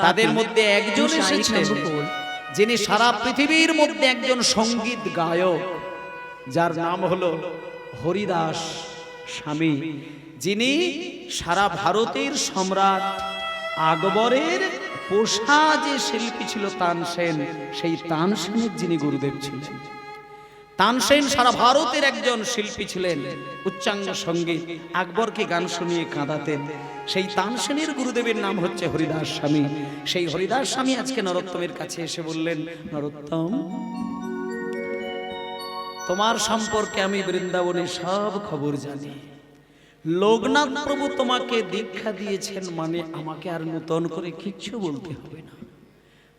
তাদের মধ্যে একজন এসেছেন যিনি সারা পৃথিবীর মধ্যে একজন সঙ্গীত গায়ক, যার নাম হলো হরিদাস স্বামী, যিনি সারা ভারতের সম্রাট আকবরের পোষা যে শিল্পী ছিল তানসেন, সেই তানসেনের যিনি গুরুদেব ছিলেন। তানসেন সারা ভারতের একজন শিল্পী ছিলেন, উচ্চাঙ্গ সঙ্গীত, আকবরকে গান শুনিয়ে কাঁদাতেন। সেই তানসেনের গুরুদেবের নাম হচ্ছে হরিদাস স্বামী। সেই হরিদাস স্বামী আজকে নরোত্তমের কাছে এসে বললেন, নরোত্তম, তোমার সম্পর্কে আমি বৃন্দাবনে সব খবর জানি। লোকনাথ প্রভু তোমাকে দীক্ষা দিয়েছেন, মানে আমাকে আর নূতন করে কিচ্ছু বলতে হবে না।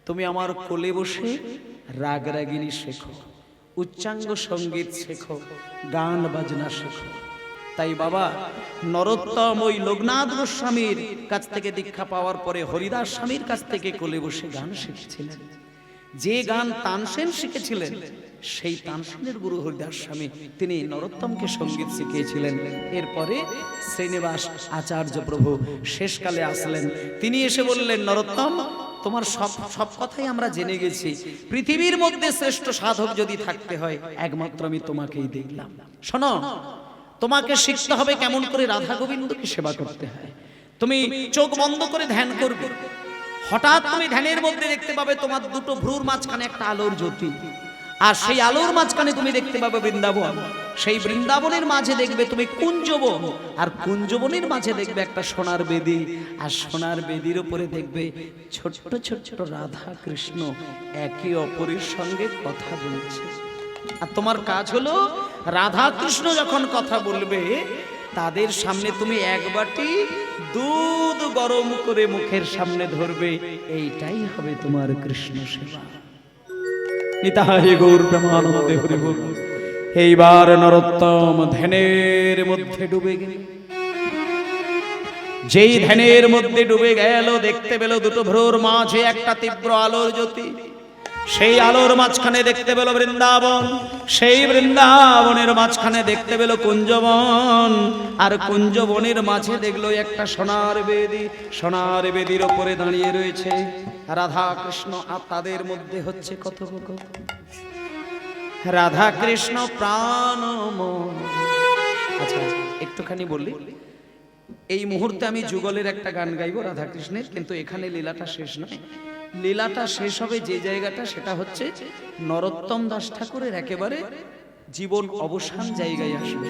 তুমি আমার কোলে বসে রাগ রাগিনী শেখো, উচ্চাঙ্গ সঙ্গীত শেখো, গান বাজনা শেখো। তাই বাবা নরোত্তম ওই লোকনাথ গোস্বামীর কাছ থেকে দীক্ষা পাওয়ার পরে হরিদাস স্বামীর কাছ থেকে কোলে বসে গান শিখেছিলেন। যে গান তানসেন শিখেছিলেন, সেই তানসেনের গুরু হরিদাস স্বামী, তিনি নরোত্তমকে সঙ্গীত শিখিয়েছিলেন। এরপরে শ্রীনিবাস আচার্য প্রভু শেষকালে আসলেন। তিনি এসে বললেন, নরোত্তম, তোমার সব কথাই আমরা জেনে গেছি। পৃথিবীর মধ্যে শ্রেষ্ঠ সাধক যদি থাকতে হয়, একমাত্র আমি তোমাকেই দেখলাম। শোনো, তোমাকে শিখতে হবে কেমন করে রাধা গোবিন্দকে সেবা করতে হয়। তুমি চোখ বন্ধ করে ধ্যান করবে, হঠাৎ তুমি ধ্যানের মধ্যে দেখতে পাবে তোমার দুটো ভ্রুর মাঝখানে একটা আলোর জ্যোতি, আর সেই আলোর মাঝখানে তুমি দেখতে পাবে বৃন্দাবন। সেই বৃন্দাবনের মাঝে দেখবে তুমি কুঞ্জবন, আর কুঞ্জবনের মাঝে দেখবে একটা সোনার বেদি, আর সোনার বেদির উপরে দেখবে ছোট্ট ছোট্ট রাধা কৃষ্ণ একে অপরের সঙ্গে কথা বলছে। আর তোমার কাজ হলো, রাধা কৃষ্ণ যখন কথা বলবে, তাদের সামনে তুমি এক বাটি দুধ গরম করে মুখের সামনে ধরবে। এইটাই হবে তোমার কৃষ্ণ সেবা। নিতাই গৌর প্রেমানন্দে হরি বল। এইবার নরোত্তম ধ্যানের মধ্যে ডুবে গেল। যেই ধ্যানের মধ্যে ডুবে গেল, দেখতে পেল দুটো ভ্রুর মাঝে একটা তীব্র আলোর জ্যোতি। সেই আলোর মাঝখানে দেখতে পেল বৃন্দাবন, সেই বৃন্দাবনের মাঝখানে দেখতে পেল কুঞ্জবন, আর কুঞ্জবনের মাঝে দেখলো একটা সোনার বেদি। সোনার বেদির ওপরে দাঁড়িয়ে রয়েছে রাধা কৃষ্ণ, আর তাদের মধ্যে হচ্ছে কথোপকথন। রাধা কৃষ্ণ প্রাণময়। আচ্ছা, একটুখানি বললি, এই মুহূর্তে আমি যুগলের একটা গান গাইবো রাধা কৃষ্ণের, কিন্তু এখানে লীলাটা শেষ নয়। লীলাটা শেষ হবে যে জায়গাটা, সেটা হচ্ছে নরোত্তম দাস ঠাকুরের একেবারে জীবন অবসান জায়গায় আসবে,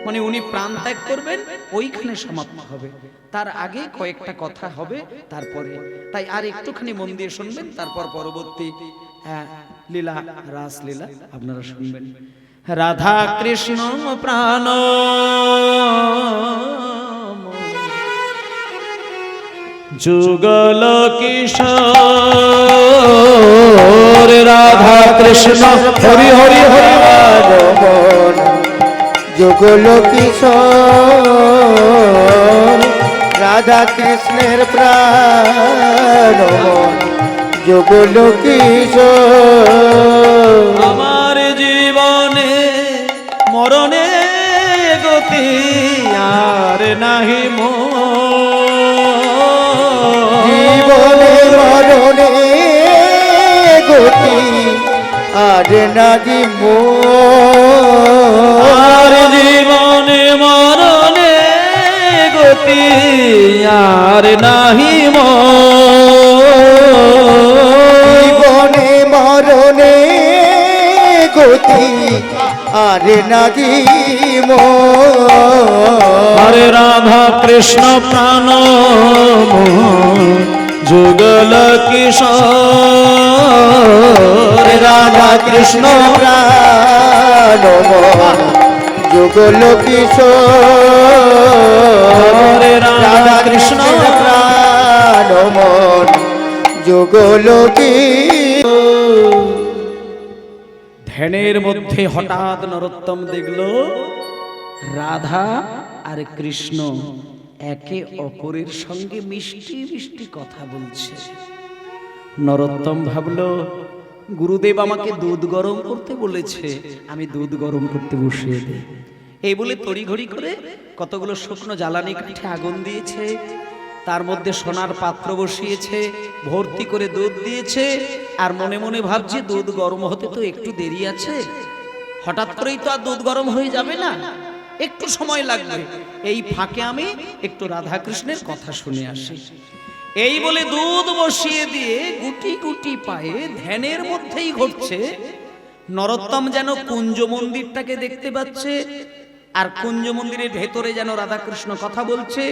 মানে উনি প্রাণ ত্যাগ করবেন, ওইখানে সমাপ্ত হবে। তার আগে কয়েকটা কথা হবে তারপরে। তাই আর একটুখানি মন দিয়ে শুনবেন, তারপর পরবর্তী লীলা, রাস লীলা আপনারা শুনবেন। রাধা কৃষ্ণ প্রাণ যুগল কিশোর, রাধা কৃষ্ণ হরি হরি হরি মন, যুগল কিশোর, রাধা কৃষ্ণের প্রাণ মন, যুগল কিশোর। আমার জীবনে মরণে গতি আর নাহি জীবনে মরণে গতি আর নাহি আর জীবনে মরণে গতি আর নাহি জীবনে মরণে গতি আর নাহি হরে রাধা কৃষ্ণ প্রাণ যুগল কিশোর, রাধা কৃষ্ণ প্রাণ যুগল কিশোর, রাধা কৃষ্ণ প্রাণ মন, যুগল কিশোর। ধ্যানের মধ্যে হঠাৎ নরোত্তম দেখল রাধা আর কৃষ্ণ একে অপরের সঙ্গে মিষ্টি মিষ্টি কথা বলছে। নরোত্তম ভাবলো, গুরুদেব আমাকে দুধ গরম করতে বলেছে, আমি দুধ গরম করতে বসিয়ে দিই। এই বলে তড়িঘড়ি করে কতগুলো শুকনো জ্বালানি কাঠে আগুন দিয়েছে, তার মধ্যে সোনার পাত্র বসিয়েছে, ভর্তি করে দুধ দিয়েছে, আর মনে মনে ভাবছে দুধ গরম হতে তো একটু দেরি আছে, হঠাৎ করেই তো আর দুধ গরম হয়ে যাবে না, একটু সময় লাগবে, এই ফাঁকে আমি একটু রাধা কৃষ্ণের কথা শুনে আসি। এই বলে দুধ বসিয়ে দিয়ে গুটি গুটি পায়ে ধ্যানের মধ্যেই ঘটছে। নরোত্তম যেন কুঞ্জ মন্দিরটাকে দেখতে পাচ্ছে, আর কুঞ্জ মন্দিরের ভেতরে যেন রাধাকৃষ্ণ কথা বলছে,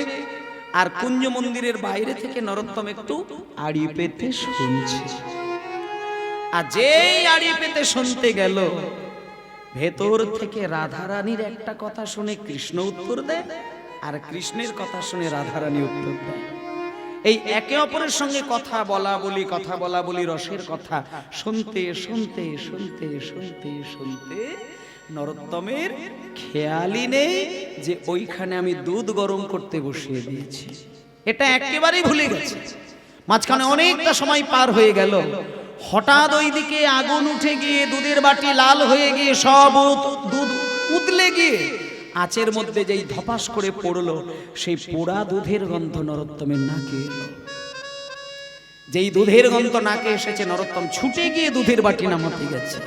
আর কুঞ্জ মন্দিরের বাইরে থেকে নরোত্তম একটু আড়ি পেতে শুনছে। আর যেই আড়ি পেতে শুনতে গেল, ভেতর থেকে রাধারানীর একটা কথা শুনে কৃষ্ণ উত্তর দেয়, আর কৃষ্ণের কথা শুনে রাধারানী উত্তর দেয়। এই একে অপরের সঙ্গে কথা বলা বলি রসের কথা শুনতে শুনতে শুনতে শুনতে শুনতে নরোত্তমের খেয়ালই নেই যে ওইখানে আমি দুধ গরম করতে বসিয়ে দিয়েছি। এটা একেবারেই ভুলে গেছে। মাঝখানে অনেকটা সময় পার হয়ে গেল, হঠাৎ ওইদিকে আগুন উঠে গিয়ে দুধের বাটি লাল হয়ে গিয়ে সব দুধ উতলে গিয়ে আঁচের মধ্যে যেই ধপাস করে পড়লো, সেই পোড়া দুধের গন্ধ নরোত্তমের নাকে এলো। যেই দুধের গন্ধ নাকে এসেছে, নরোত্তম ছুটে গিয়ে দুধের বাটি নামাতে গেছে,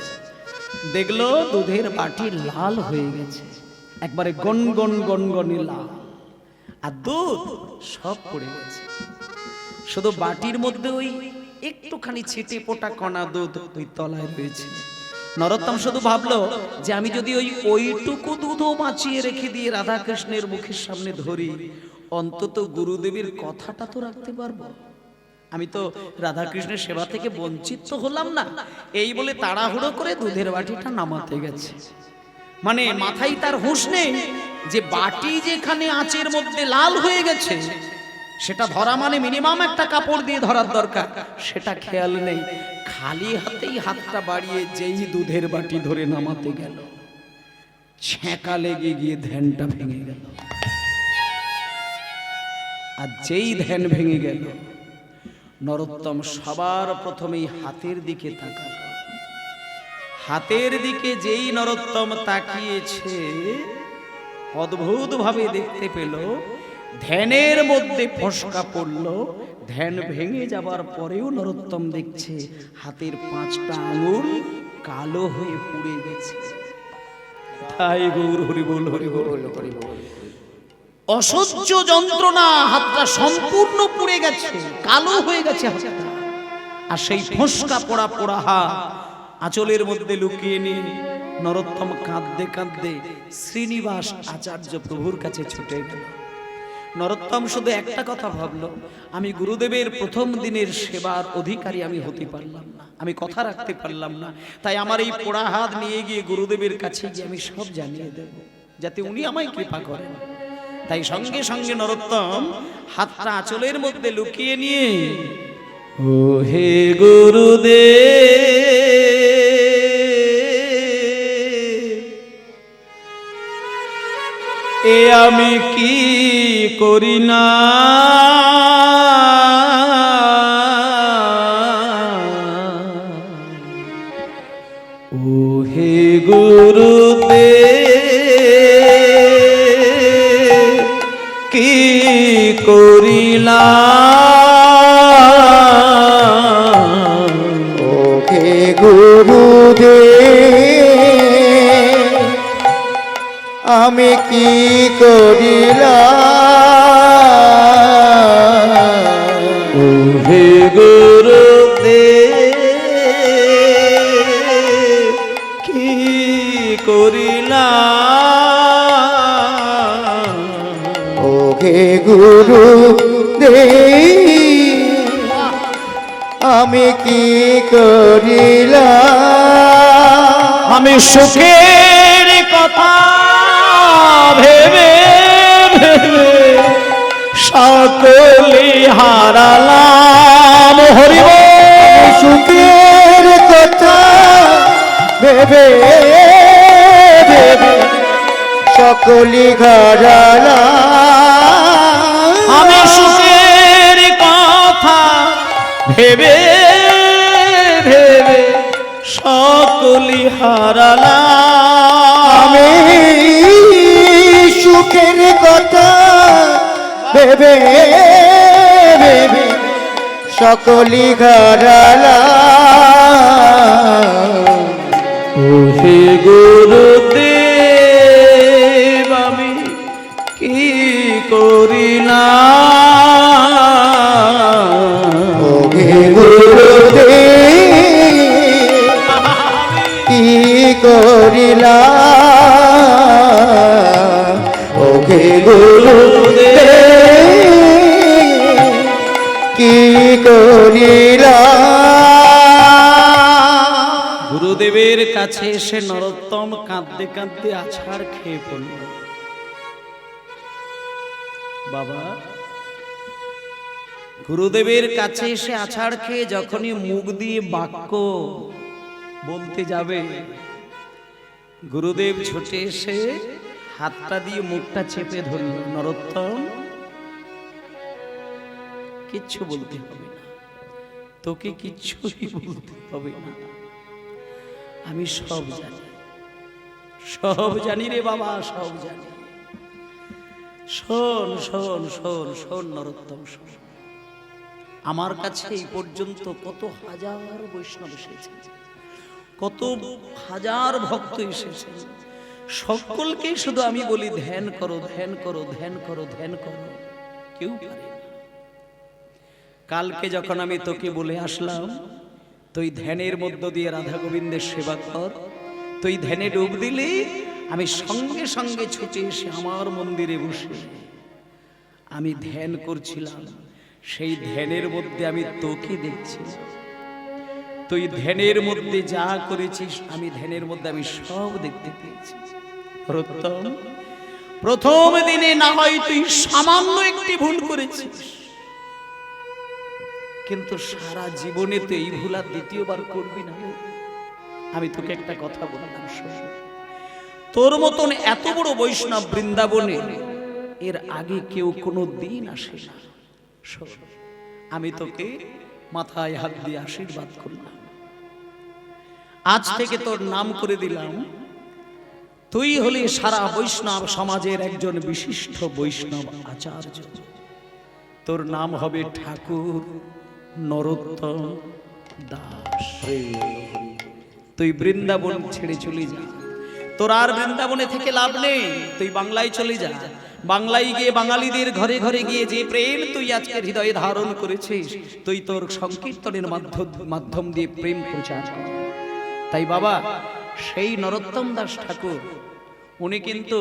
দেখলো দুধের বাটি লাল হয়ে গেছে, একবারে গনগন গনগনে লাল, আর দুধ সব পড়ে গেছে। শুধু বাটির মধ্যে ওই একটুখানি ছিটে পোটা কণা দুধ ওই তলায় রয়েছে। নরোত্তম শুধু ভাবলো যে আমি যদি ওইটুকু দুধও বাঁচিয়ে রেখে দিয়ে রাধা কৃষ্ণের মুখের সামনে ধরি, অন্তত গুরুদেবের কথাটা তো রাখতে পারবো, আমি তো রাধা কৃষ্ণের সেবা থেকে বঞ্চিত তো হলাম না। এই বলে তাড়াহুড়ো করে দুধের বাটিটা নামাতে গেছে। মানে মাথায় তার হুঁশ নেই যে বাটি যেখানে আঁচের মধ্যে লাল হয়ে গেছে, সেটা ধরা মানে মিনিমাম একটা কাপড় দিয়ে ধরার দরকার, সেটা খেয়াল নেই। খালি হাতেই হাতটা বাড়িয়ে যেই দুধের বাটি ধরে নামাতে গেল, ছ্যাঁকা লেগে গিয়ে ধ্যানটা ভেঙে গেল। আর যেই ধ্যান ভেঙে গেল, নরোত্তম সবার প্রথমেই হাতের দিকে তাকাল। হাতের দিকে যেই নরোত্তম তাকিয়েছে, অদ্ভুত ভাবে দেখতে পেল ধ্যানের মধ্যে ফসকা পড়ল। ধ্যান ভেঙে যাবার পরেও নরোত্তম দেখছে হাতের 5টা আঙুল কালো হয়ে পুড়ে গেছে। তাই গৌর হরি বল, হরি বল, হরি বল। অসহ্য যন্ত্রণা, হাতটা সম্পূর্ণ পুড়ে গেছে, কালো হয়ে গেছে হাতটা। আর সেই ফসকা পোড়া পোড়া হাত আঁচলের মধ্যে লুকিয়ে নিয়ে নরোত্তম কাঁদতে কাঁদতে শ্রীনিবাস আচার্য প্রভুর কাছে ছুটে গেল। নরোত্তম শুধু একটা কথা ভাবলো, আমি গুরুদেবের প্রথম দিনের সেবার অধিকারী আমি হতে পারলাম না, আমি কথা রাখতে পারলাম না, তাই আমার এই পোড়া হাত নিয়ে গিয়ে গুরুদেবের কাছে গিয়ে আমি সব জানিয়ে দেব, যাতে উনি আমায় কৃপা করেন। তাই সঙ্গে সঙ্গে নরোত্তম হাতটা আঁচলের মধ্যে লুকিয়ে নিয়ে, ও হে গুরুদেব, এ আমি কি করি না, ও হে গুরুদেব, কি করিলাম, ও হে গুরুদেব, আমি কি করিলাম, ও হে গুরুদেব, কি করিলাম, ও হে গুরুদেব, আমি কি করিলাম, আমি সুখের কথা ভেবে ভেবে সকলি হারালাম, হরি বল। সুখের কথা ভেবে ভেবে সকলি হারালাম, আমি সুখের কথা ভেবে ভেবে সকলি হারালাম, আমি সুখের কথা ভেবে সকলি ঘরালা ওহে গুরুদেব আমি কি করিলাম, ওহে গুরুদেব কি করিলা, ওহে গুরুদেব কি করিলা। গুরুদেবের কাছে এসে নরোত্তম কাঁদতে কাঁদতে আছাড় খেয়ে পড়ল। বাবা, গুরুদেবের কাছে এসে আছাড় খেয়ে যখনই মুখ দিয়ে বাক্য বলতে যাবে, গুরুদেব ছুটে এসে হাতটা দিয়ে মুখটা চেপে ধরল। নরোত্তম, কিচ্ছু বলতে হবে না, তোকে কিচ্ছুই বলতে হবে না, আমি সব জানি, সব জানি রে বাবা, সব জানি। শোন শোন শোন শোন নরোত্তম, শোন। আমার কাছে এই পর্যন্ত কত হাজার বৈষ্ণব এসেছে, কত হাজার ভক্ত এসেছে, সকলকে শুধু আমি বলি ধ্যান করো, ধ্যান করো, ধ্যান করো, ধ্যান করো, কেউ পারে না। কালকে যখন আমি তোকে বলে আসলাম তুই ধ্যানের মধ্য দিয়ে রাধা গোবিন্দের সেবা কর, তুই ধ্যানে ডুব দিলি, আমি সঙ্গে সঙ্গে ছুটে এসে আমার মন্দিরে বসে আমি ধ্যান করছিলাম। সেই ধ্যানের মধ্যে আমি তোকে দেখছি, তুই ধ্যানের মধ্যে যা করেছিস আমি ধ্যানের মধ্যে আমি সব দেখতে পেয়েছি। রত্তম, প্রথম দিনে না হয় তুই সামান্য একটি ভুল করেছিস, কিন্তু সারা জীবনে তো এই ভুল আর দ্বিতীয়বার করবি না। আমি তোকে একটা কথা বললাম, তোর মতন এত বড় বৈষ্ণব বৃন্দাবনে এর আগে কেউ কোনো দিন আসে না। আমি তোকে মাথায় হাত দিয়ে আশীর্বাদ করলাম, আজ থেকে তোর নাম করে দিলাম, তুই হলি সারা বৈষ্ণব সমাজের একজন বিশিষ্ট বৈষ্ণব আচার্য। তোর নাম হবে ঠাকুর নরোত্তম দাস। তুই বৃন্দাবন ছেড়ে চলে যা, তোর আর বৃন্দাবনে থেকে লাভ নেই, তুই বাংলায় চলে যা। বাংলায় গিয়ে বাঙালিদের ঘরে ঘরে গিয়ে যে প্রেম তুই আজকে হৃদয়ে ধারণ করেছিস, তুই তোর সংকীর্তনের মাধ্যম দিয়ে প্রেম প্রচার কর। তাই বাবা, সেই নরোত্তম দাস ঠাকুর উনি কিন্তু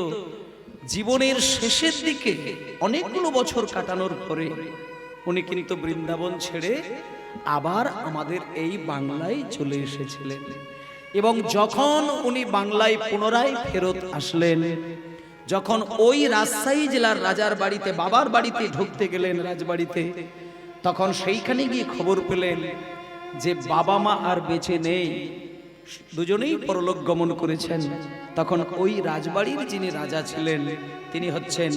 জীবনের শেষের দিকে অনেকগুলো বছর কাটানোর পরে উনি কিন্তু বৃন্দাবন ছেড়ে আবার আমাদের এই বাংলায় চলে এসেছিলেন। এবং যখন উনি বাংলায় পুনরায় ফেরত আসলেন, যখন ওই রাজশাহী জেলার রাজার বাড়িতে বাবার বাড়িতে ঢুকতে গেলেন রাজবাড়িতে, তখন সেইখানে গিয়ে খবর পেলেন যে বাবা মা আর বেঁচে নেই, দুজনেই পরলোক গমন করেছেন। তখন ওই রাজবাড়ির যিনি রাজা ছিলেন তিনি হচ্ছেন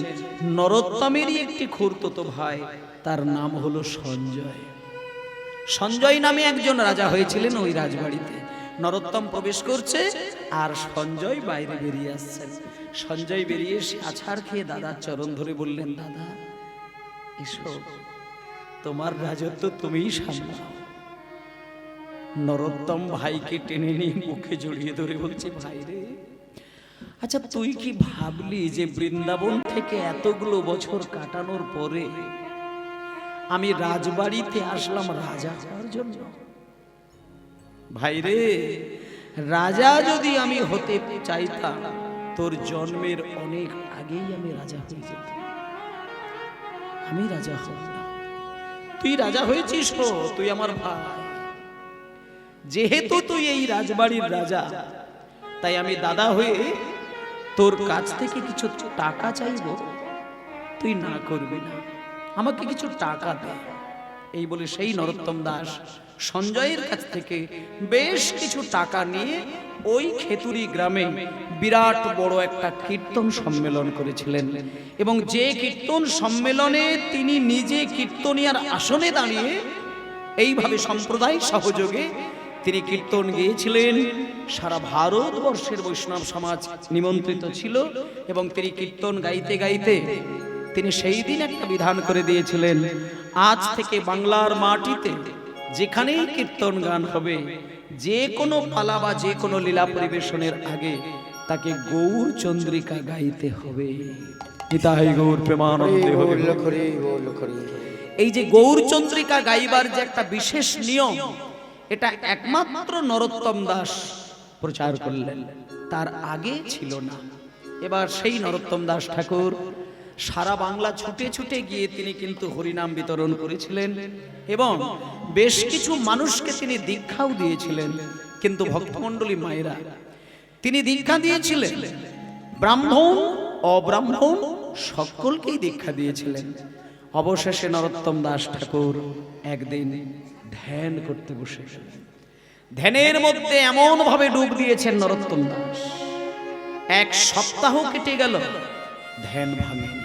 নরোত্তমেরই একটি খুড়তুতো ভাই, তার নাম হলো সঞ্জয়। সঞ্জয় নামে একজন রাজা হয়েছিলেন ওই রাজবাড়িতে। নরোত্তম প্রবেশ করছে আর সঞ্জয় বাইরে বেরিয়ে আসছেন। সঞ্জয় বেরিয়ে এসে আছাড় খেয়ে দাদার চরণ ধরে বললেন, দাদা এসো, তোমার রাজত্ব তুমিই সামলাও। নরোত্তম ভাইকে টেনে নিয়ে মুখে জড়িয়ে ধরে বলছে, ভাই রে, আচ্ছা তুই কি ভাবলি যে বৃন্দাবন থেকে এতগুলো বছর কাটানোর পরে আমি রাজবাড়িতে আসলাম রাজা হওয়ার জন্য? ভাই রে, রাজা যদি আমি হতে চাইতাম তোর জন্মের অনেক আগেই আমি রাজা হয়ে যেতাম। আমি রাজা হব না, তুই রাজা হয়েছিস, তুই আমার ভাই। যেহেতু তুই এই রাজবাড়ির রাজা, তাই আমি দাদা হয়ে তোর কাছ থেকে কিছু টাকা চাইব, তুই না করবি না, আমাকে কিছু টাকা দে। এই বলে সেই নরোত্তম দাস সঞ্জয়ের কাছ থেকে বেশ কিছু টাকা নিয়ে ওই খেতুরি গ্রামে বিরাট বড় একটা কীর্তন সম্মেলন করেছিলেন। এবং যে কীর্তন সম্মেলনে তিনি নিজে কীর্তনিয়ার আসনে দাঁড়িয়ে এইভাবে সম্প্রদায় সহযোগে তিনি কীর্তন গেয়েছিলেন। সারা ভারতবর্ষের বৈষ্ণব সমাজ নিমন্ত্রিত ছিল এবং তিনি কীর্তন গাইতে গাইতে তিনি সেই দিন একটা বিধান করে দিয়েছিলেন, আজ থেকে বাংলার মাটিতে যেখানেই কীর্তন গান হবে, যে কোনো পালা বা যে কোনো লীলা পরিবেশনের আগে তাকে গৌর চন্দ্রিকা গাইতে হবে। নিতাই গৌর প্রেমানন্দে হরি বল হরি বল হরি। এই যে গৌর চন্দ্রিকা গাইবার যে একটা বিশেষ নিয়ম, এটা একমাত্র নরোত্তম দাস প্রচার করলেন, তার আগে ছিল না। এবার সেই নরোত্তম দাস ঠাকুর সারা বাংলা ছুটে ছুটে গিয়ে তিনি কিন্তু হরিনাম বিতরণ করেছিলেন এবং বেশ কিছু মানুষকে তিনি দীক্ষাও দিয়েছিলেন। কিন্তু ভক্তমণ্ডলী মায়েরা, তিনি দীক্ষা দিয়েছিলেন ব্রাহ্মণ অব্রাহ্মণ সকলকেই দীক্ষা দিয়েছিলেন। অবশেষে নরোত্তম দাস ঠাকুর একদিন ধ্যান করতে বসে গেলেন। ধ্যানের মধ্যে এমন ভাবে ডুব দিয়েছেন নরোত্তম দাস, 1 সপ্তাহ কেটে গেল, ধ্যান ভাঙেনি।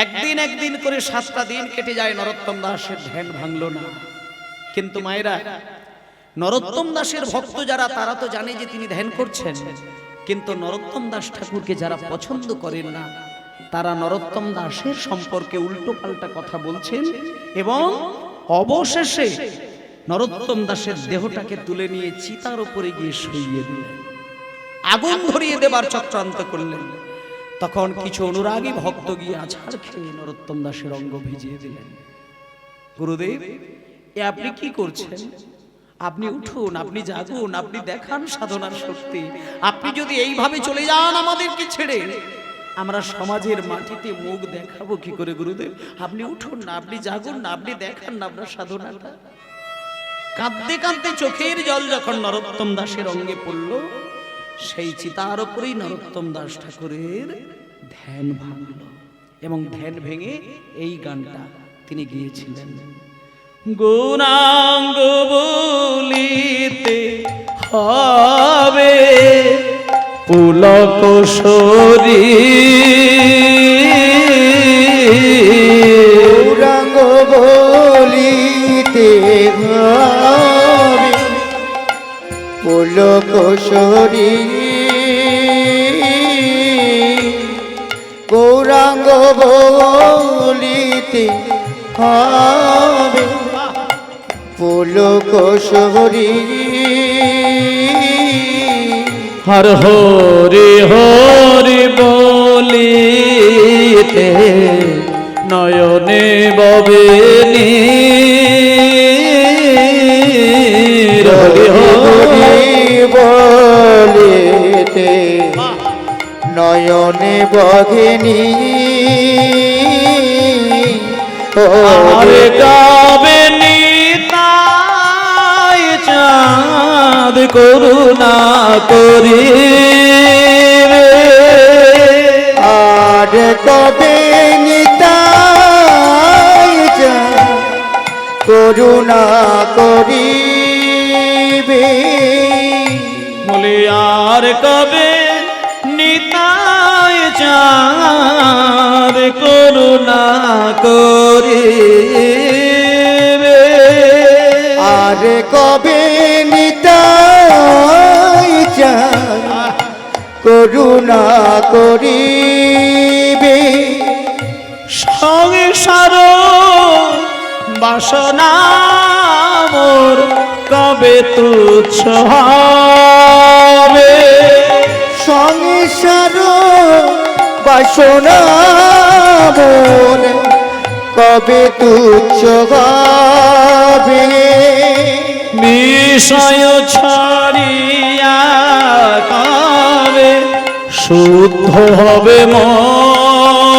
একদিন করে 7টা দিন কেটে যায়, নরোত্তম দাসের ধ্যান ভাঙলো না। কিন্তু মায়েরা, নরোত্তম দাসের ভক্ত যারা, তারা তো জানে যে তিনি ধ্যান করছেন, কিন্তু নরোত্তম দাস ঠাকুরকে যারা পছন্দ করেন না, তারা নরোত্তম দাসের সম্পর্কে উল্টো পাল্টা কথা বলছেন এবং অবশেষে নরোত্তম দাসের দেহটাকে তুলে নিয়ে চিতার উপরে গিয়ে শুইয়ে দিলেন, আগুন ধরিয়ে দেবার চক্রান্ত করলেন। তখন কিছু অনুরাগী ভক্ত গিয়ে আছাড় খেয়ে নরোত্তম দাসের অঙ্গ ভিজিয়ে দিলেন। গুরুদেব, এ আপনি কি করছেন? আপনি উঠুন, আপনি জাগুন, আপনি দেখান সাধনার শক্তি। আপনি যদি এইভাবে চলে যান আমাদেরকে ছেড়ে, আমরা সমাজের মাটিতে মুখ দেখাবো কি করে? গুরুদেব, আপনি উঠুন না, আপনি জাগুন না, আপনি দেখান না আপনার সাধনাটা। কাঁদতে কাঁদতে চোখের জল যখন নরোত্তম দাসের অঙ্গে পড়ল, সেই চিতার উপরেই নরোত্তম দাস ঠাকুরের ধ্যান ভাঙল এবং ধ্যান ভেঙে এই গানটা তিনি গিয়েছিলেন। গৌরাঙ্গ বলিতে হবে পুলক গৌরাঙ্গ বলিতে হবে পুলক গৌরাঙ্গ বলিতে হবে পুলক হর হরি হরি বলিতে নয়নে ববেনি, হরি হরি বলিতে নয়নে বঘেনি, আরে গাবে নিতাই চাঁদ করুণা করিবে, আর কবে নিতাই চাঁদ করুণা করিবে, বলে আর কবে নিতাই চাঁদ করুণা করিবে, আর কবে নিতাই চাঁদ করুণা করিবে, সংসার বাসনা মোর কবে তুচ্ছ হবে, সংসার বাসনা মন কবে তুচ্ছ হবে, বিষয় ছাড়িয়া কবে শুদ্ধ হবে মন,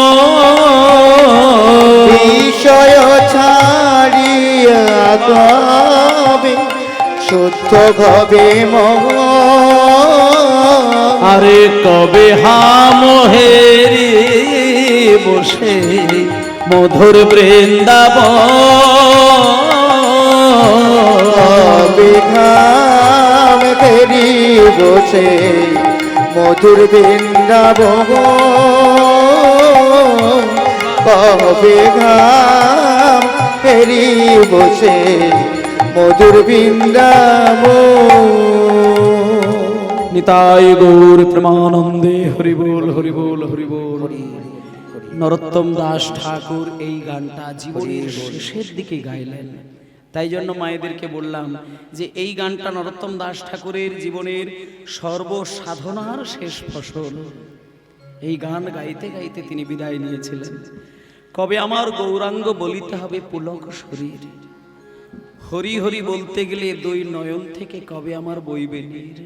বিষয় ছাড়িয়া কবে শুদ্ধ হবে মন, আরে কবে হামহেরি বসে মধুর বৃন্দাবন, ঘাম ফেরি বসে মধুর বৃন্দাবন, কবে ঘাম ফেরি বসে মধুর বৃন্দাবন। নিতাই গৌর প্রেমানন্দে হরি বল হরি বল হরি বল। নরোত্তম দাস ঠাকুর এই গানটা জীবনের শেষের দিকে গাইলেন। তাই জন্য মায়েদেরকে বললাম যে এই গানটা নরোত্তম দাস ঠাকুরের জীবনের সর্বসাধনার শেষ ফসল। এই গান গাইতে গাইতে তিনি বিদায় নিয়েছিলেন। কবে আমার গৌরাঙ্গ বলিতে হবে পুলক শরীর, হরি হরি বলতে গেলে দুই নয়ন থেকে কবে আমার বইবে নীর,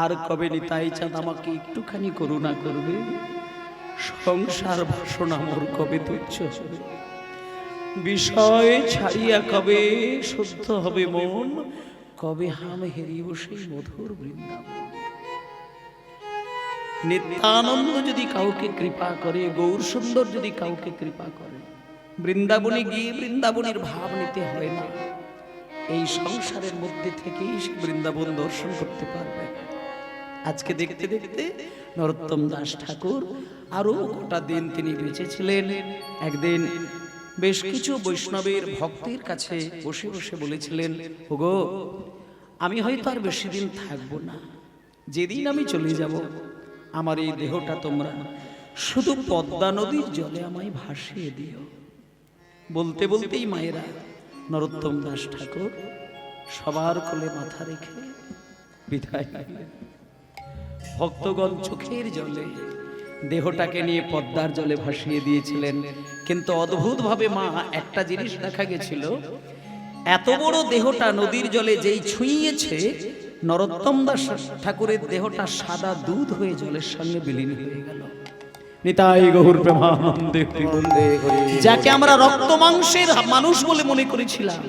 আর কবে নিতাই চাঁদ আমাকে একটুখানি করুণা করবে, সংসার বাসনা মোর কবে তুচ্ছ হবে, বিষয় ছাড়িয়া কবে শুদ্ধ হবে মন, কবে হাম হেরিব সেই মধুর বৃন্দাবন। নিত্যানন্দ যদি কাউকে কৃপা করে, গৌর সুন্দর যদি কাউকে কৃপা করে, বৃন্দাবনে গিয়ে বৃন্দাবনের ভাব নিতে হয় না, এই সংসারের মধ্যে থেকেই সে বৃন্দাবন দর্শন করতে পারবে। আজকে দেখতে দেখতে নরোত্তম দাস ঠাকুর আরো গোটা দিন তিনি বেঁচে ছিলেন। একদিন বেশ কিছু বৈষ্ণবের ভক্তের কাছে বসে বসে বলেছিলেন, ওগো আমি হয়তো আর বেশি দিন থাকবো না, যেদিন আমি চলে যাব আমার এই দেহটা তোমরা শুধু পদ্মা নদীর জলে আমায় ভাসিয়ে দিও। বলতে বলতেই মায়েরা নরোত্তম দাস ঠাকুর সবার কোলে মাথা রেখে বিদায় নিলেন। ভক্তগণ চোখের জলে দেহটাকে নিয়ে পদ্মার জলে ভাসিয়ে দিয়েছিলেন। কিন্তু অদ্ভুতভাবে মা একটা জিনিস দেখা গেছিল, এত বড় দেহটা নদীর জলে যেই ছুঁয়েছে, নরোত্তম দাস ঠাকুরের দেহটা সাদা দুধ হয়ে জলের সঙ্গে বিলীন হয়ে গেল। নিতাই গৌর প্রেমানন্দে যাকে আমরা রক্ত মাংসের মানুষ বলে মনে করেছিলাম,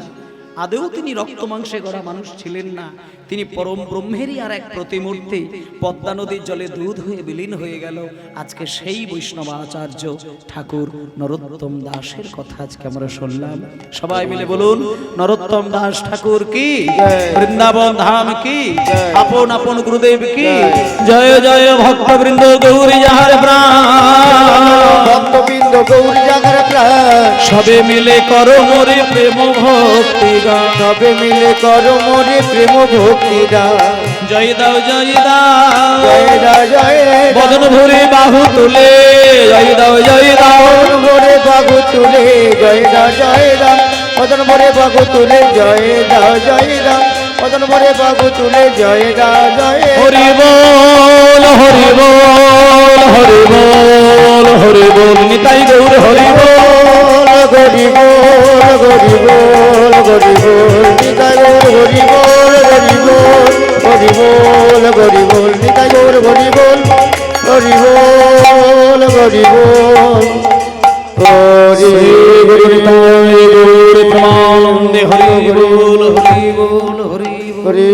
আদেও তিনি রক্ত মাংসে গড়া মানুষ ছিলেন না। তিনি পরম ব্রহ্মেরই আর এক প্রতিমূর্তি, পদ্মা নদীর জলে দুধ হয়ে বিলীন হয়ে গেল। আজকে সেই বৈষ্ণব আচার্য ঠাকুর নরোত্তম দাসের কথা আজকে আমরা শুনলাম। সবাই মিলে বলুন নরোত্তম দাস ঠাকুর কি, বৃন্দাবন ধাম কি, আপন আপন গুরুদেব কি। জয় জয় ভক্তবৃন্দ গৌরী যাহার প্রাণ, ভক্তবৃন্দ গৌরী যাহার প্রাণ, সবে মিলে করো মোরে প্রেম ভক্তি গান, সবে মিলে করো মোরে প্রেম ভক্তি গান। জয় দাও জয় দাও, জয় দাও জয় দাও, বদন ভরে বাহু তুলে জয় দাও জয় দাও, বদন ভরে বাহু তুলে জয় দাও জয় দাও, বদন ভরে বাহু তুলে জয় দাও জয় দাও, বদন ভরে বাহু তুলে জয় দাও জয় দাও। হরি বল হরি বল হরি বল হরি বল, নিতাই গৌর হরি বল, গরি বল গরি বল গরি বল, নিতাই গৌর গরি বল গরি বল, গরি বল গরি বল, নিতাই গৌর গরি বল, গরি বল গরি বল, হরি গৌর প্রেমানন্দে হরি বল হরি বল হরি বল। হরি